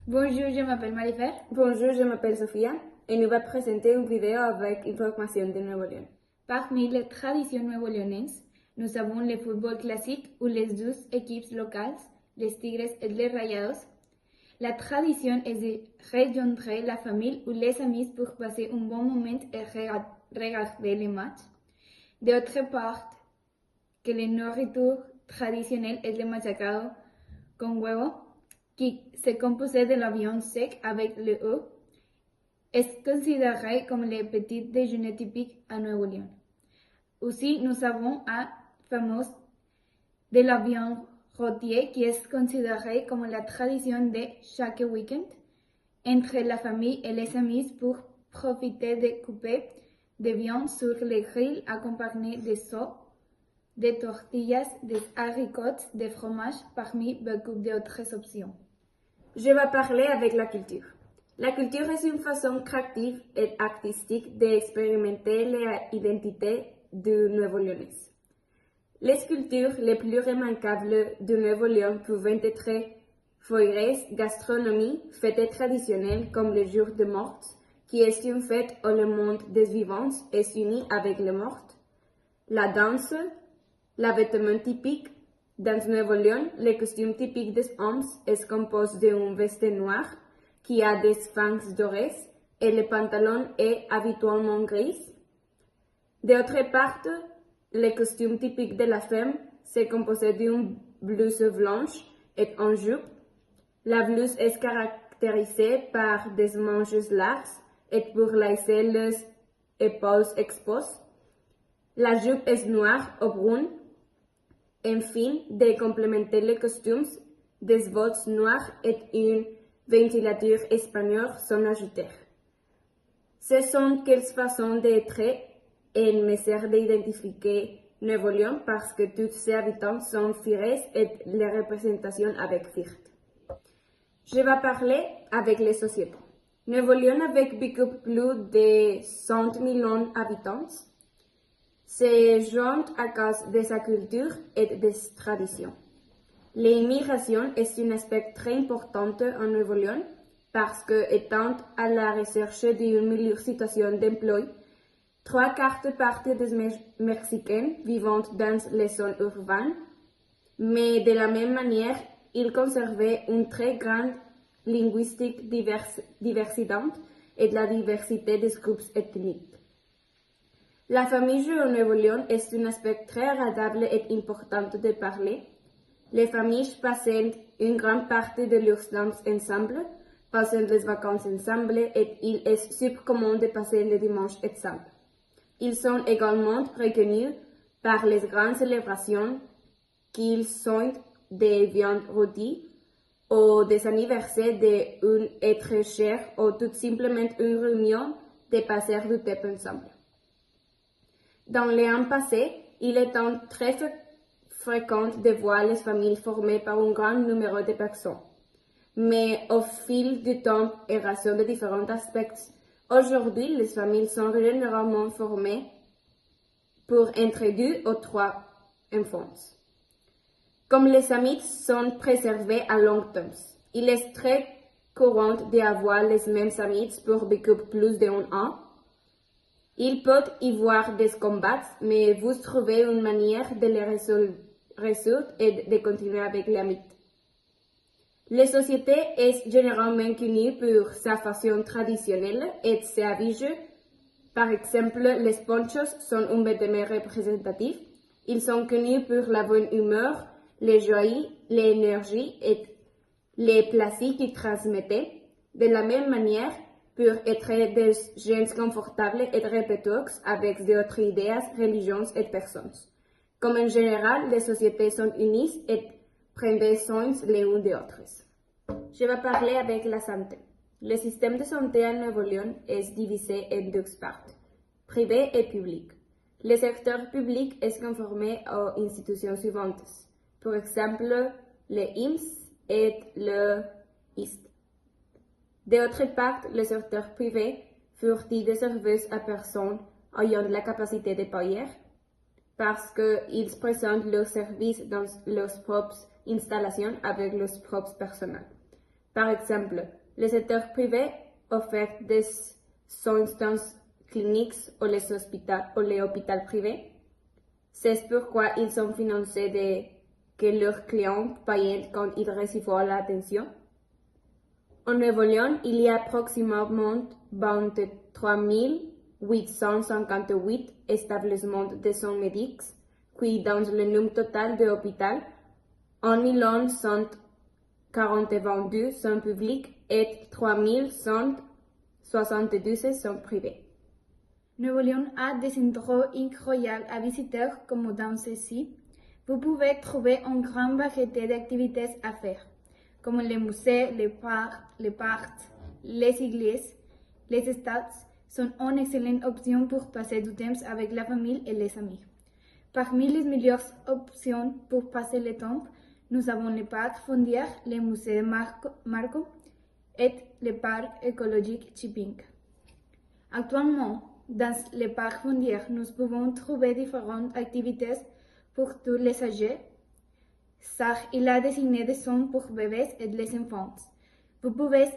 Bonjour, je m'appelle Marifer. Bonjour, je m'appelle Sofia et nous va présenter une vidéo avec information de Nuevo León. Parmi les traditions nuevo-léonaises, nous avons le football classique ou les 12 équipes locales, les Tigres et les Rayados. La tradition est de rejoindre la famille ou les amis pour passer un bon moment et regarder les matchs. D'autre part, que la nourriture traditionnelle est le machacado con huevo, qui se compose de la viande sec avec le œuf, est considéré comme le petit déjeuner typique à Nuevo León. Aussi, nous avons un fameux de la viande rôtie qui est considéré comme la tradition de chaque week-end entre la famille et les amis pour profiter de couper de viande sur le grill accompagné de sauce, de tortillas, de haricots, de fromage parmi beaucoup d'autres options. Je vais parler avec la culture. La culture est une façon créative et artistique d'expérimenter l'identité du Nuevo Leonés. Les sculptures les plus remarquables du Nuevo León peuvent être foires, gastronomie, fêtes traditionnelles comme le jour de mort, qui est une fête où le monde des vivants est uni avec les morts, la danse, la vêtement typique. Dans Nuevo León, le costume typique des hommes est composé d'une veste noire qui a des fangs dorés et le pantalon est habituellement gris. D'autre part, le costume typique de la femme se compose d'une blouse blanche et une jupe. La blouse est caractérisée par des manches larges et pour laisser les épaules exposées. La jupe est noire ou brune. Enfin, de complémenter les costumes, des bottes noires et un ventilateur espagnol sont ajoutés. Ce sont quelques façons d'être et une manière d'identifier Nuevo León parce que tous ses habitants sont fiers et les représentations avec fierté. Je vais parler avec les sociétés. Nuevo León avec beaucoup plus de 100 millions d'habitants se joint à cause de sa culture et de ses traditions. L'immigration est un aspect très important en Nuevo León parce que, étant à la recherche d'une meilleure situation d'emploi, 3/4 des Mexicains vivant dans les zones urbaines, mais de la même manière, ils conservaient une très grande linguistique diversité et la diversité des groupes ethniques. La famille au Nuevo León est un aspect très agréable et important de parler. Les familles passent une grande partie de leur temps ensemble, passent les vacances ensemble et il est super commun de passer le dimanche ensemble. Ils sont également reconnus par les grandes célébrations qu'ils sont des viandes rôties ou des anniversaires d'un être cher ou tout simplement une réunion de passer du temps ensemble. Dans les ans passés, il est très fréquent de voir les familles formées par un grand nombre de personnes. Mais au fil du temps et raison de différents aspects, aujourd'hui, les familles sont généralement formées pour entre 2 ou 3 enfants. Comme les amis sont préservés à long terme, il est très courant d'avoir les mêmes amis pour beaucoup plus d'un an. Il peut y avoir des combats, mais vous trouvez une manière de les résoudre et de continuer avec l'amitié. La société est généralement connue pour sa façon traditionnelle et ses habits. Par exemple, les ponchos sont un vêtement représentatif. Ils sont connus pour la bonne humeur, les joies, l'énergie et les plaisirs qu'ils transmettent. De la même manière, pour être des gens confortables et respectueux avec d'autres idées, religions et personnes. Comme en général, les sociétés sont unies et prennent soin les unes des autres. Je vais parler avec la santé. Le système de santé à Nuevo León est divisé en deux parties, privé et public. Le secteur public est conformé aux institutions suivantes, par exemple le IMSS et le IST. D'autre part, le secteur privé fournit des services à personnes ayant la capacité de payer parce qu'ils présentent leurs services dans leurs propres installations avec leurs propres personnels. Par exemple, le secteur privé offre des instances cliniques ou les hôpitaux privés. C'est pourquoi ils sont financés de que leurs clients payent quand ils reçoivent l'attention. En Nuevo-León, il y a approximativement 23 858 établissements de soins médics, qui dans le nombre total d'hôpitaux, 1 142 sont publics et 3 172 sont privés. Nuevo León a des endroits incroyables à visiter comme dans ceci. Vous pouvez trouver une grande variété d'activités à faire, comme les musées, les parcs, les églises. Les stades sont une excellente option pour passer du temps avec la famille et les amis. Parmi les meilleures options pour passer le temps, nous avons le parc Fondière, le musée de Marco et le parc écologique Chipinque. Actuellement, dans le parc Fondière, nous pouvons trouver différentes activités pour tous les âges. Il a désigné des zones pour bébés et les enfants. Vous pouvez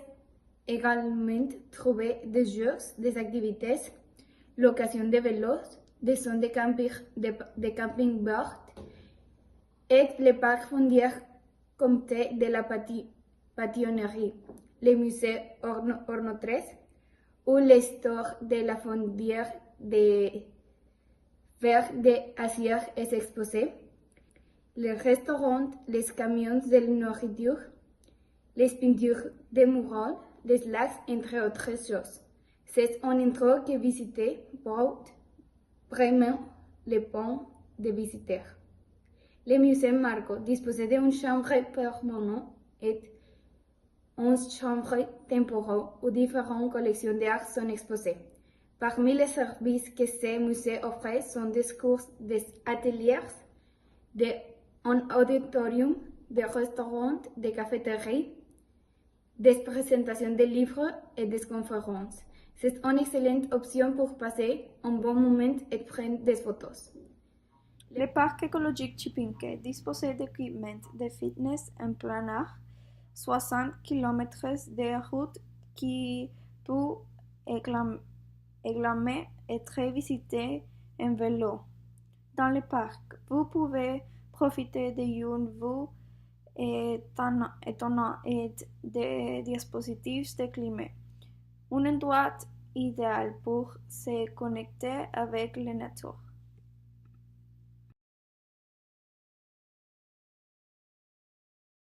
également trouver des jeux, des activités, location de vélos, des zones de camping-bar et le parc Fondière comté de la patinnerie, le musée Horno 13 ou le store de la Fondière de verre d'acier est exposé, les restaurants, les camions de nourriture, les peintures de murales, les lacs, entre autres choses. C'est un endroit que visiter vaut vraiment le point de visiter. Le musée Marco dispose d'une chambre permanente et 11 chambres temporaires où différentes collections d'art sont exposées. Parmi les services que ces musées offrent sont des cours, des ateliers, un auditorium, des restaurants, des cafétéries, des présentations de livres et des conférences. C'est une excellente option pour passer un bon moment et prendre des photos. Le parc écologique Chipinque dispose d'équipements de fitness en plein air, 60 km de route qui peut également être visité en vélo. Dans le parc, vous pouvez profiter d'une vue étonnante et des dispositifs de climat. Un endroit idéal pour se connecter avec la nature.